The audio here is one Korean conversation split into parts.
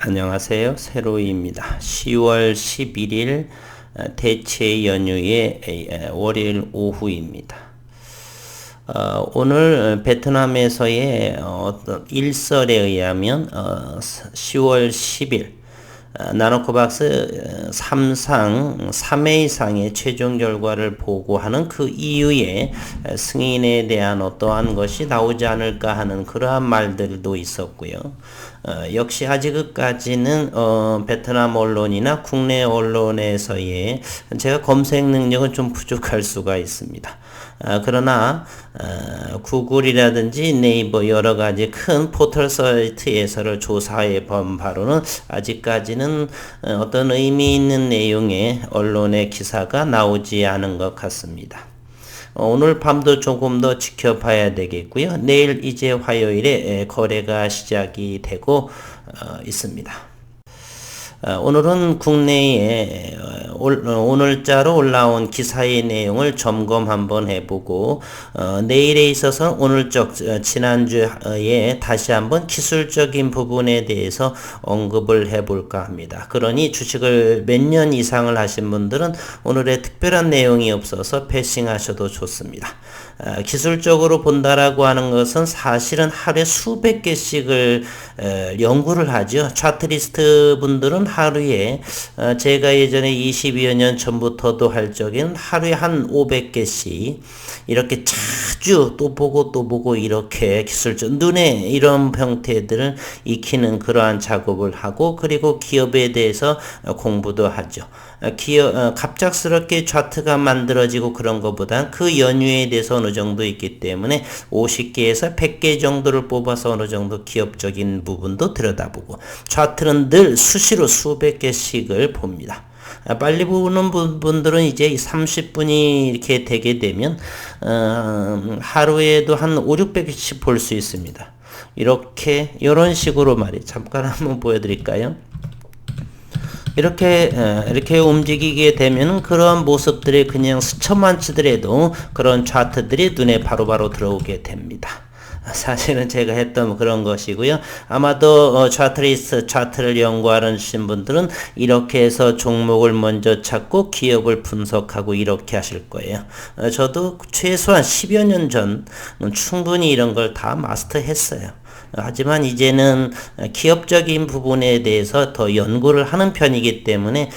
안녕하세요. 세로이입니다. 10월 11일 대체 연휴의 월요일 오후입니다. 오늘 베트남에서의 어떤 일설에 의하면 10월 10일 나노코박스 3상 3회 이상의 최종 결과를 보고하는 그 이후에 승인에 대한 어떠한 것이 나오지 않을까 하는 그러한 말들도 있었고요. 역시 아직까지는 베트남 언론이나 국내 언론에서의 제가 검색 능력은 좀 부족할 수가 있습니다. 그러나 구글이라든지 네이버 여러 가지 큰 포털 사이트에서를 조사해 본 바로는 아직까지는 어떤 의미 있는 내용의 언론의 기사가 나오지 않은 것 같습니다. 오늘 밤도 조금 더 지켜봐야 되겠고요. 내일 이제 화요일에 거래가 시작이 되고 있습니다. 오늘은 국내에 오늘자로 올라온 기사의 내용을 점검 한번 해보고 내일에 있어서 오늘적 지난주에 다시 한번 기술적인 부분에 대해서 언급을 해볼까 합니다. 그러니 주식을 몇 년 이상을 하신 분들은 오늘의 특별한 내용이 없어서 패싱하셔도 좋습니다. 기술적으로 본다라고 하는 것은 사실은 하루에 수백 개씩을 연구를 하죠. 차트리스트 분들은 하루에 제가 예전에 20여 년 전부터도 할 적에는 하루에 한 500개씩 이렇게 자주 또 보고 이렇게 기술적 눈에 이런 형태들을 익히는 그러한 작업을 하고 그리고 기업에 대해서 공부도 하죠. 갑작스럽게 차트가 만들어지고 그런 것보단 그 연유에 대해서 어느 정도 있기 때문에 50개에서 100개 정도를 뽑아서 어느 정도 기업적인 부분도 들여다보고 차트는 늘 수시로 수백 개씩을 봅니다. 빨리 보는 분들은 이제 30분이 이렇게 되게 되면 하루에도 한 5, 600개씩 볼 수 있습니다. 이런 식으로 잠깐 한번 보여드릴까요? 이렇게 움직이게 되면 그런 모습들이 그냥 스쳐만 치더라도 그런 차트들이 눈에 바로바로 들어오게 됩니다. 사실은 제가 했던 그런 것이고요. 아마도 차트를 연구하시는 분들은 이렇게 해서 종목을 먼저 찾고 기업을 분석하고 이렇게 하실 거예요. 저도 최소한 10여 년 전 충분히 이런 걸 다 마스터했어요. 하지만 이제는 기업적인 부분에 대해서 더 연구를 하는 편이기 때문에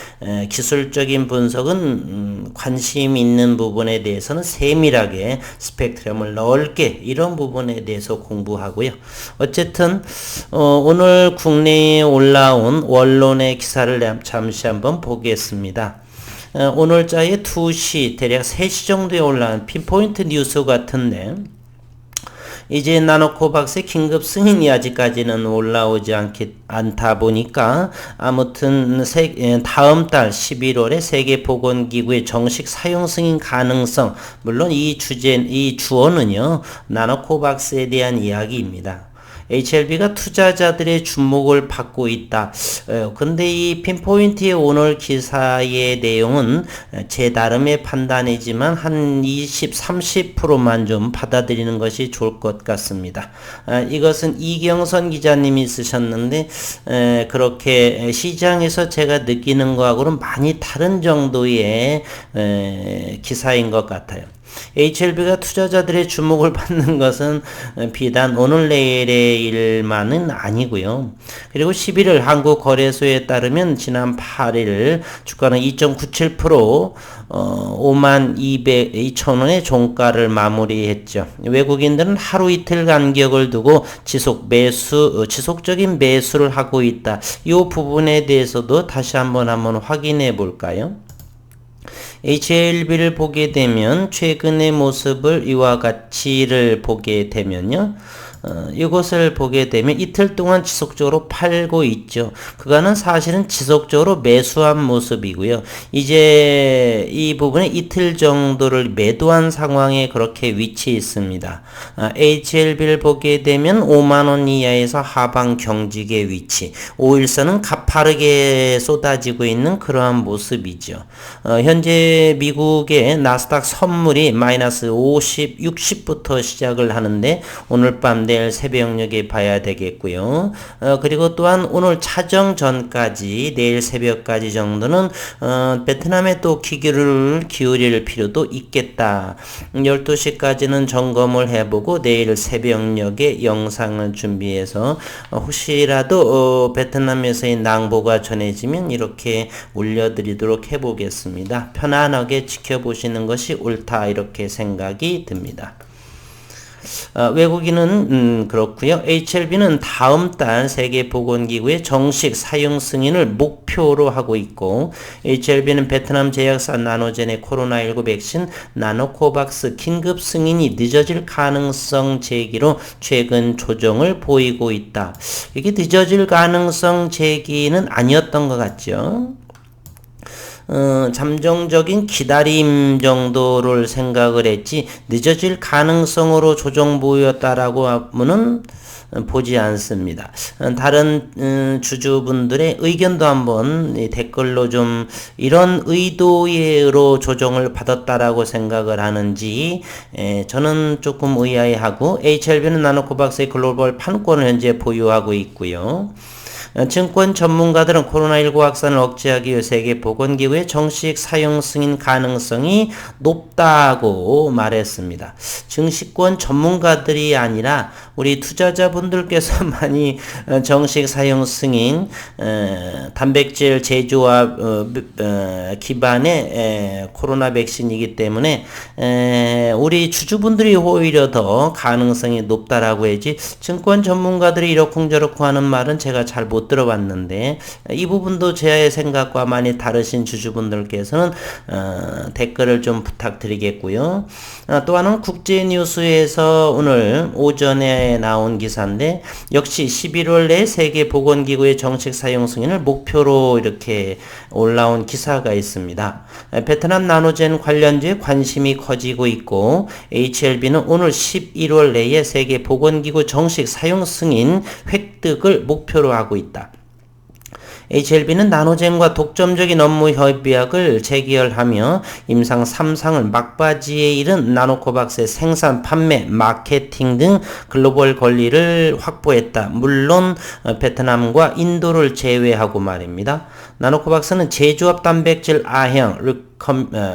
기술적인 분석은 관심 있는 부분에 대해서는 세밀하게 스펙트럼을 넓게 이런 부분에 대해서 공부하고요. 어쨌든 오늘 국내에 올라온 원론의 기사를 잠시 한번 보겠습니다. 오늘자에 2시 대략 3시 정도에 올라온 핀포인트 뉴스 같은데 이제 나노코박스의 긴급 승인이 아직까지는 올라오지 않다 보니까 아무튼 다음 달 11월에 세계보건기구의 정식 사용 승인 가능성 물론 이 주어는요 나노코박스에 대한 이야기입니다. HLB가 투자자들의 주목을 받고 있다. 근데 이 핀포인트의 오늘 기사의 내용은 제 나름의 판단이지만 한 20, 30%만 좀 받아들이는 것이 좋을 것 같습니다. 이것은 이경선 기자님이 쓰셨는데 그렇게 시장에서 제가 느끼는 거하고는 많이 다른 정도의 기사인 것 같아요. HLB가 투자자들의 주목을 받는 것은 비단 오늘 내일의 일만은 아니고요. 그리고 11일 한국거래소에 따르면 지난 8일 주가는 2.97% 52,200원의 종가를 마무리했죠. 외국인들은 하루 이틀 간격을 두고 지속적인 매수를 하고 있다. 이 부분에 대해서도 다시 한번 확인해 볼까요? HLB를 보게 되면 최근의 모습을 이와 같이를 보게 되면요. 이것을 보게 되면 이틀 동안 지속적으로 팔고 있죠. 그거는 사실은 지속적으로 매수한 모습이고요. 이제 이 부분에 이틀 정도를 매도한 상황에 그렇게 위치해 있습니다. HLB를 보게 되면 5만원 이하에서 하방 경직의 위치 5일선은 가파르게 쏟아지고 있는 그러한 모습이죠. 현재 미국의 나스닥 선물이 마이너스 50, 60부터 시작을 하는데 오늘 밤 내일 새벽녘에 봐야 되겠고요. 그리고 또한 오늘 차정 전까지 내일 새벽까지 정도는 베트남에 또 기교를 기울일 필요도 있겠다. 12시까지는 점검을 해보고 내일 새벽녘에 영상을 준비해서 혹시라도 베트남에서의 낭보가 전해지면 이렇게 올려드리도록 해보겠습니다. 편안하게 지켜보시는 것이 옳다 이렇게 생각이 듭니다. 외국인은 그렇고요. HLB는 다음 달 세계보건기구의 정식 사용 승인을 목표로 하고 있고 HLB는 베트남 제약사 나노젠의 코로나19 백신 나노코박스 긴급 승인이 늦어질 가능성 제기로 최근 조정을 보이고 있다. 이게 늦어질 가능성 제기는 아니었던 것 같죠. 잠정적인 기다림 정도를 생각을 했지 늦어질 가능성으로 조정 보였다라고 하면은 보지 않습니다. 다른 주주분들의 의견도 한번 댓글로 좀 이런 의도로 조정을 받았다라고 생각을 하는지 저는 조금 의아해하고 HLB는 나노코박스의 글로벌 판권을 현재 보유하고 있고요. 증권 전문가들은 코로나19 확산을 억제하기 위해 세계보건기구의 정식 사용 승인 가능성이 높다고 말했습니다. 증시권 전문가들이 아니라 우리 투자자분들께서 많이 정식 사용 승인 단백질 제조와 기반의 코로나 백신이기 때문에 우리 주주분들이 오히려 더 가능성이 높다라고 해야지 증권 전문가들이 이러쿵저러쿵 하는 말은 제가 잘 못 들어봤는데 이 부분도 제 생각과 많이 다르신 주주분들께서는 댓글을 좀 부탁드리겠고요. 또 하나는 국제뉴스에서 오늘 오전에 나온 기사인데 역시 11월 내 세계보건기구의 정식 사용 승인을 목표로 이렇게 올라온 기사가 있습니다. 베트남 나노젠 관련주에 관심이 커지고 있고 HLB는 오늘 11월 내에 세계보건기구 정식 사용 승인 획득을 목표로 하고 있다. HLB는 나노젠과 독점적인 업무 협약을 재개열하며 임상 3상을 막바지에 이른 나노코박스의 생산, 판매, 마케팅 등 글로벌 권리를 확보했다. 물론 베트남과 인도를 제외하고 말입니다. 나노코박스는 제조합 단백질 아형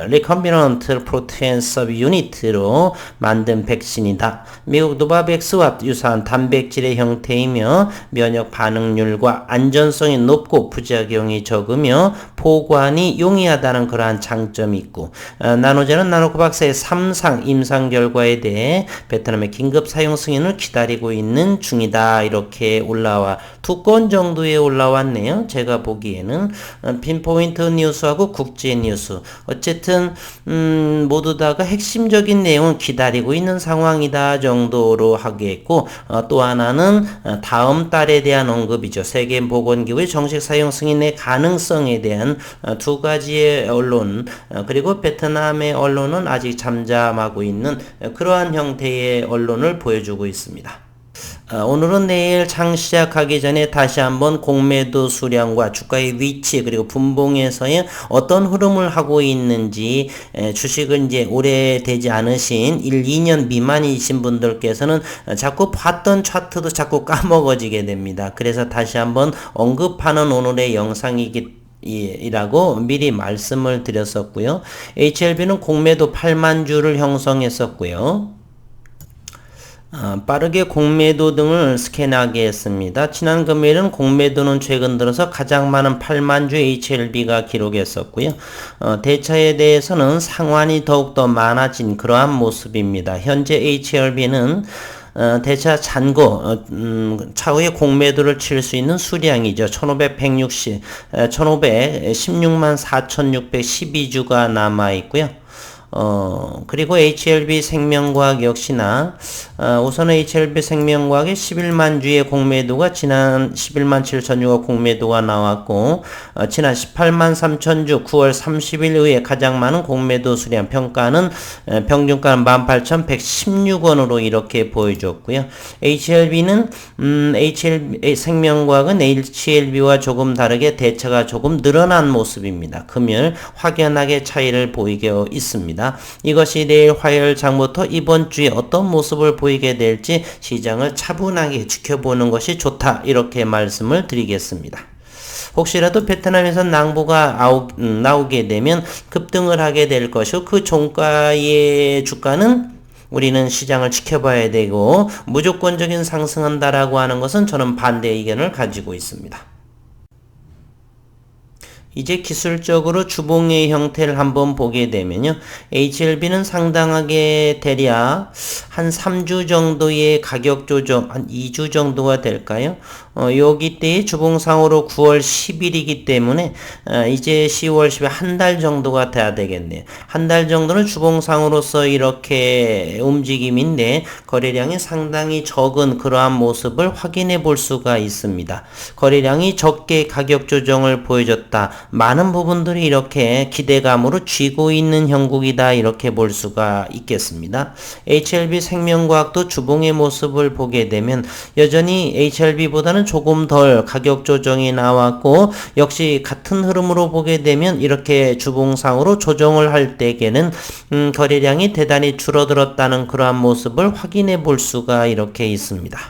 리컴비넌트 프로테인 서브 유닛으로 만든 백신이다. 미국 노바백스와 유사한 단백질의 형태이며 면역 반응률과 안전성이 높고 부작용이 적으며 보관이 용이하다는 그러한 장점이 있고 나노젠은 나노코박스의 3상 임상 결과에 대해 베트남의 긴급 사용 승인을 기다리고 있는 중이다. 이렇게 올라와 2건 정도에 올라왔네요. 제가 보기에는 핀포인트 뉴스하고 국제뉴스 어쨌든 모두 다가 핵심적인 내용은 기다리고 있는 상황이다 정도로 하겠고 또 하나는 다음 달에 대한 언급이죠. 세계보건기구의 정식 사용 승인의 가능성에 대한 두 가지의 언론 그리고 베트남의 언론은 아직 잠잠하고 있는 그러한 형태의 언론을 보여주고 있습니다. 오늘은 내일 장 시작하기 전에 다시 한번 공매도 수량과 주가의 위치 그리고 분봉에서의 어떤 흐름을 하고 있는지 주식을 이제 오래되지 않으신 1, 2년 미만이신 분들께서는 자꾸 봤던 차트도 자꾸 까먹어지게 됩니다. 그래서 다시 한번 언급하는 오늘의 영상이라고 미리 말씀을 드렸었고요. HLB는 공매도 8만 주를 형성했었고요. 빠르게 공매도 등을 스캔하게 했습니다. 지난 금요일은 공매도는 최근 들어서 가장 많은 8만 주 HLB가 기록했었고요. 대차에 대해서는 상환이 더욱더 많아진 그러한 모습입니다. 현재 HLB는 대차 잔고 차후에 공매도를 칠 수 있는 수량이죠. 1516만 4612주가 남아있고요. 그리고 HLB 생명과학 역시나 우선은 HLB 생명과학의 11만 주의 공매도가 지난 11만 7천 주가 공매도가 나왔고 지난 18만 3천 주 9월 30일 이후에 가장 많은 공매도 수량 평가는 평균가는 18,116원으로 이렇게 보여줬고요. HLB는 HLB 생명과학은 HLB와 조금 다르게 대차가 조금 늘어난 모습입니다. 금요일 확연하게 차이를 보이고 있습니다. 있습니다. 이것이 내일 화요일장부터 이번 주에 어떤 모습을 보이게 될지 시장을 차분하게 지켜보는 것이 좋다, 이렇게 말씀을 드리겠습니다. 혹시라도 베트남에서 낭보가 나오게 되면 급등을 하게 될 것이고, 그 종가의 주가는 우리는 시장을 지켜봐야 되고, 무조건적인 상승한다라고 하는 것은 저는 반대 의견을 가지고 있습니다. 이제 기술적으로 주봉의 형태를 한번 보게 되면요, HLB는 상당하게 대략 한 3주 정도의 가격 조정, 한 2주 정도가 될까요? 여기 때의 주봉상으로 9월 10일이기 때문에 이제 10월 10일 한 달 정도가 돼야 되겠네요. 한 달 정도는 주봉상으로서 이렇게 움직임인데 거래량이 상당히 적은 그러한 모습을 확인해 볼 수가 있습니다. 거래량이 적게 가격 조정을 보여줬다, 많은 부분들이 이렇게 기대감으로 쥐고 있는 형국이다, 이렇게 볼 수가 있겠습니다. HLB 생명과학도 주봉의 모습을 보게 되면 여전히 HLB보다는 조금 덜 가격 조정이 나왔고, 역시 같은 흐름으로 보게 되면 이렇게 주봉상으로 조정을 할 때에는 거래량이 대단히 줄어들었다는 그러한 모습을 확인해 볼 수가 이렇게 있습니다.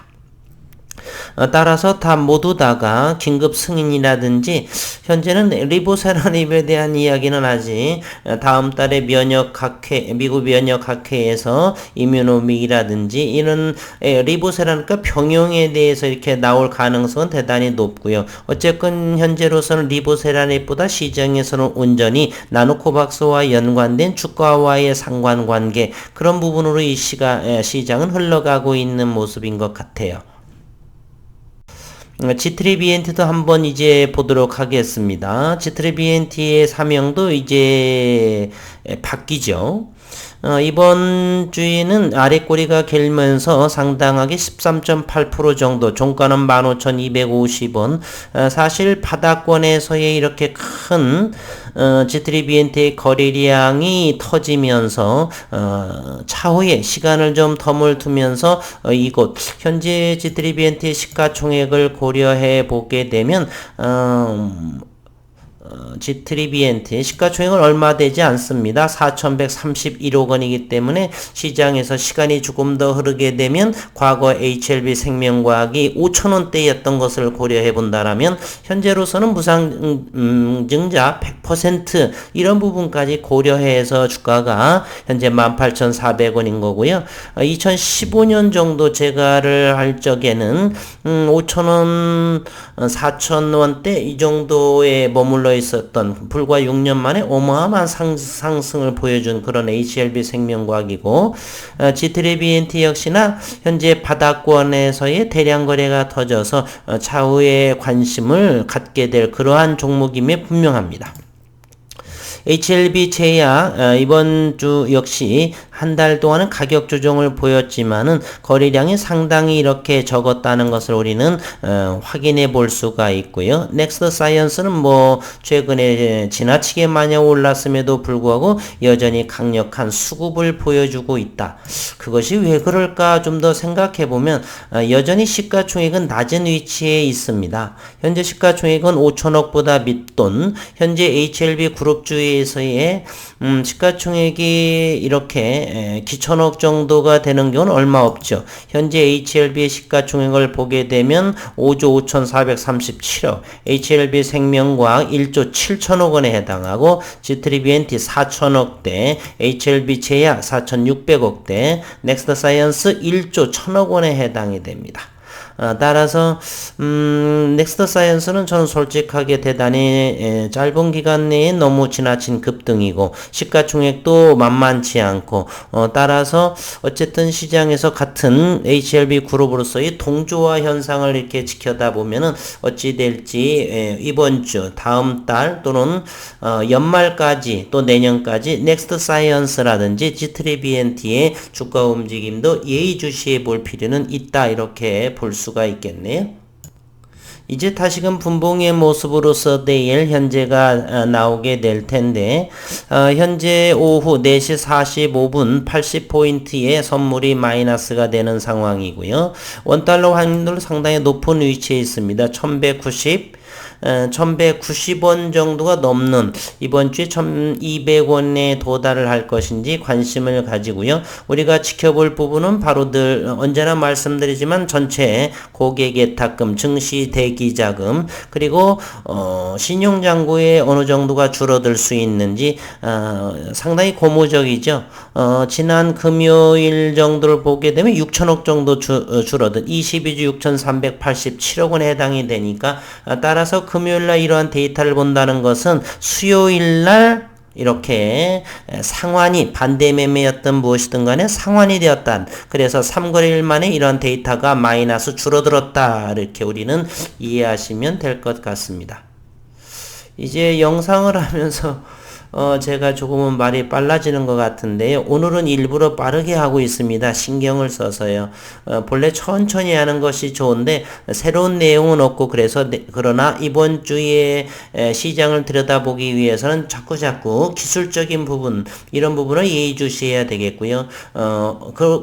따라서 다 모두 다가 긴급 승인이라든지, 현재는 리보세라닙에 대한 이야기는 아직 다음 달에 미국 면역학회에서 이뮤노믹이라든지 이런 리보세라니까 병용에 대해서 이렇게 나올 가능성은 대단히 높고요. 어쨌건 현재로서는 리보세라닙보다 시장에서는 온전히 나노코박스와 연관된 주가와의 상관관계, 그런 부분으로 이 시장은 흘러가고 있는 모습인 것 같아요. G3BNT도 한번 이제 보도록 하겠습니다. G3BNT의 사명도 이제 바뀌죠. 이번 주에는 아래 꼬리가 길면서 상당하게 13.8% 정도, 종가는 15,250원. 사실 바닥권에서의 이렇게 큰 G3BNT의 거래량이 터지면서 차후에 시간을 좀 텀을 두면서 이곳 현재 G3BNT의 시가총액을 고려해 보게 되면 G3BNT 시가총액은 얼마 되지 않습니다. 4,131억 원이기 때문에 시장에서 시간이 조금 더 흐르게 되면 과거 HLB 생명과학이 5,000원대였던 것을 고려해 본다라면 현재로서는 무상증자 100% 이런 부분까지 고려해서 주가가 현재 18,400원인 거고요. 2015년 정도 제가를 할 적에는 5,000원, 4,000원대 이 정도에 머물러 있었던, 불과 6년 만에 어마어마한 상승을 보여준 그런 HLB 생명과학이고, G3BNT 역시나 현재 바닥권에서의 대량 거래가 터져서 차후에 관심을 갖게 될 그러한 종목임에 분명합니다. HLB 제약 이번 주 역시 한 달 동안은 가격 조정을 보였지만은 거래량이 상당히 이렇게 적었다는 것을 우리는 확인해 볼 수가 있고요. 넥스트 사이언스는 뭐 최근에 지나치게 많이 올랐음에도 불구하고 여전히 강력한 수급을 보여주고 있다. 그것이 왜 그럴까 좀 더 생각해 보면 여전히 시가총액은 낮은 위치에 있습니다. 현재 시가총액은 5천억보다 밑돈, 현재 HLB 그룹주에서의 시가총액이 이렇게 기천억 정도가 되는 경우는 얼마 없죠. 현재 HLB의 시가총액을 보게 되면 5조 5,437억, HLB 생명과학 1조 7천억 원에 해당하고, G3BNT 4천억대, HLB 제약 4,600억대, 넥스트 사이언스 1조 1천억 원에 해당이 됩니다. 따라서 넥스트 사이언스는 저는 솔직하게 대단히 짧은 기간 내에 너무 지나친 급등이고 시가총액도 만만치 않고, 따라서 어쨌든 시장에서 같은 HLB 그룹으로서의 동조화 현상을 이렇게 지켜다 보면은 어찌 될지 이번 주, 다음 달 또는 연말까지 또 내년까지 넥스트 사이언스라든지 G3BNT의 주가 움직임도 예의주시해 볼 필요는 있다, 이렇게 볼 수가 있겠네요. 이제 다시금 분봉의 모습으로서 내일 현재가 나오게 될 텐데, 현재 오후 4시 45분 80포인트의 선물이 마이너스가 되는 상황이고요. 원달러 환율도 상당히 높은 위치에 있습니다. 1190 1190원 정도가 넘는 이번 주에 1200원에 도달을 할 것인지 관심을 가지고요. 우리가 지켜볼 부분은 바로 늘 언제나 말씀드리지만 전체 고객예탁금, 증시 대기자금, 그리고 신용잔고에 어느 정도가 줄어들 수 있는지 상당히 고무적이죠. 지난 금요일 정도를 보게 되면 6천억 정도 줄어든 22주 6,387억 원에 해당이 되니까 따라서 금요일날 이러한 데이터를 본다는 것은 수요일날 이렇게 상환이 반대 매매였던 무엇이든 간에 상환이 되었다. 그래서 3거래일 만에 이런 데이터가 마이너스 줄어들었다. 이렇게 우리는 이해하시면 될 것 같습니다. 이제 영상을 하면서 제가 조금은 말이 빨라지는 것 같은데요. 오늘은 일부러 빠르게 하고 있습니다. 신경을 써서요. 본래 천천히 하는 것이 좋은데 새로운 내용은 없고 그래서 그러나 이번 주에 시장을 들여다보기 위해서는 자꾸 기술적인 부분 이런 부분을 예의주시해야 되겠고요.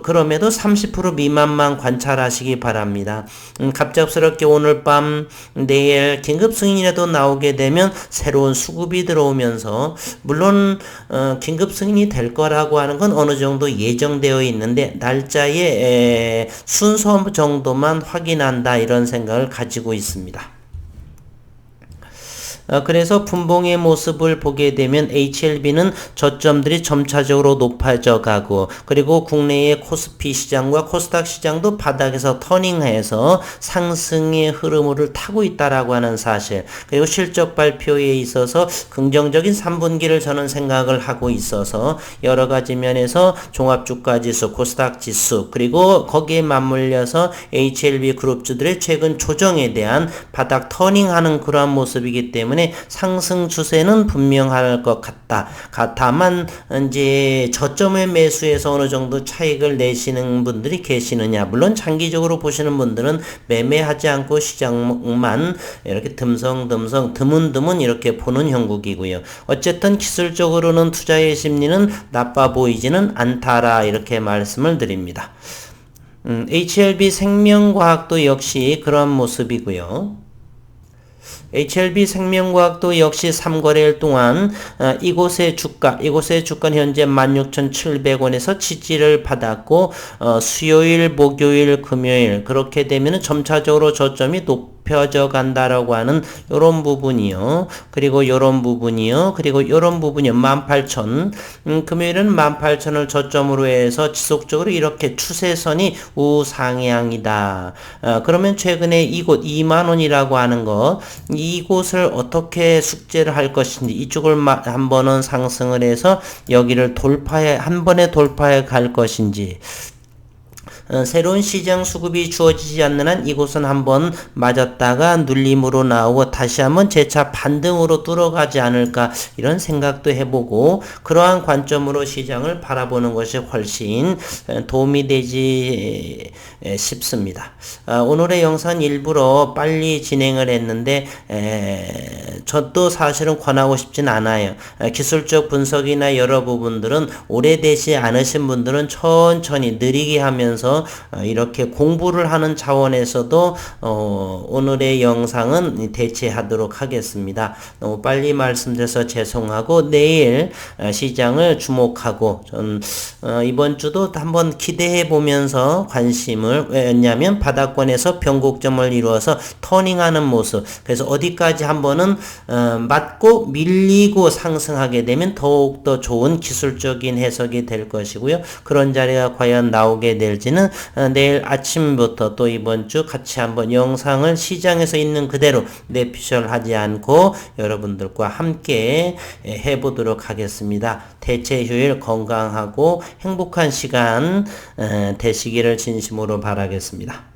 그럼에도 30% 미만만 관찰하시기 바랍니다. 갑작스럽게 오늘 밤 내일 긴급 승인이라도 나오게 되면 새로운 수급이 들어오면서 물론 긴급 승인이 될 거라고 하는 건 어느 정도 예정되어 있는데 날짜의 순서 정도만 확인한다 이런 생각을 가지고 있습니다. 그래서 분봉의 모습을 보게 되면 HLB는 저점들이 점차적으로 높아져 가고 그리고 국내의 코스피 시장과 코스닥 시장도 바닥에서 터닝해서 상승의 흐름을 타고 있다라고 하는 사실 그리고 실적 발표에 있어서 긍정적인 3분기를 저는 생각을 하고 있어서 여러 가지 면에서 종합주가지수, 코스닥 지수 그리고 거기에 맞물려서 HLB 그룹주들의 최근 조정에 대한 바닥 터닝하는 그러한 모습이기 때문에 상승 추세는 분명할 것 같다. 다만 이제 저점의 매수에서 어느 정도 차익을 내시는 분들이 계시느냐. 물론 장기적으로 보시는 분들은 매매하지 않고 시장만 이렇게 드문드문 이렇게 보는 형국이고요. 어쨌든 기술적으로는 투자의 심리는 나빠 보이지는 않다라 이렇게 말씀을 드립니다. HLB 생명과학도 역시 그런 모습이고요. HLB 생명과학도 역시 3거래일 동안 이곳의 주가는 현재 16,700원에서 지지를 받았고 수요일, 목요일, 금요일 그렇게 되면은 점차적으로 저점이 높여져 간다라고 하는 요런 부분이요. 그리고 요런 부분이요. 그리고 요런 부분이요. 18,000. 금요일은 18,000을 저점으로 해서 지속적으로 이렇게 추세선이 우상향이다. 그러면 최근에 이곳 20,000원이라고 하는 것 이곳을 어떻게 숙제를 할 것인지 이쪽을 한 번은 상승을 해서 여기를 한 번에 돌파해 갈 것인지 새로운 시장 수급이 주어지지 않는 한 이곳은 한번 맞았다가 눌림으로 나오고 다시 한번 재차 반등으로 뚫어가지 않을까 이런 생각도 해보고 그러한 관점으로 시장을 바라보는 것이 훨씬 도움이 되지 싶습니다. 오늘의 영상 일부러 빨리 진행을 했는데 저도 사실은 권하고 싶진 않아요. 기술적 분석이나 여러 부분들은 오래되지 않으신 분들은 천천히 느리게 하면서 이렇게 공부를 하는 차원에서도 오늘의 영상은 대체하도록 하겠습니다. 너무 빨리 말씀드려서 죄송하고 내일 시장을 주목하고 이번 주도 한번 기대해 보면서 관심을 왜냐하면 바닥권에서 변곡점을 이루어서 터닝하는 모습 그래서 어디까지 한번은 맞고 밀리고 상승하게 되면 더욱더 좋은 기술적인 해석이 될 것이고요. 그런 자리가 과연 나오게 될지는 내일 아침부터 또 이번 주 같이 한번 영상을 시장에서 있는 그대로 내피셜하지 않고 여러분들과 함께 해보도록 하겠습니다. 대체 휴일 건강하고 행복한 시간 되시기를 진심으로 바라겠습니다.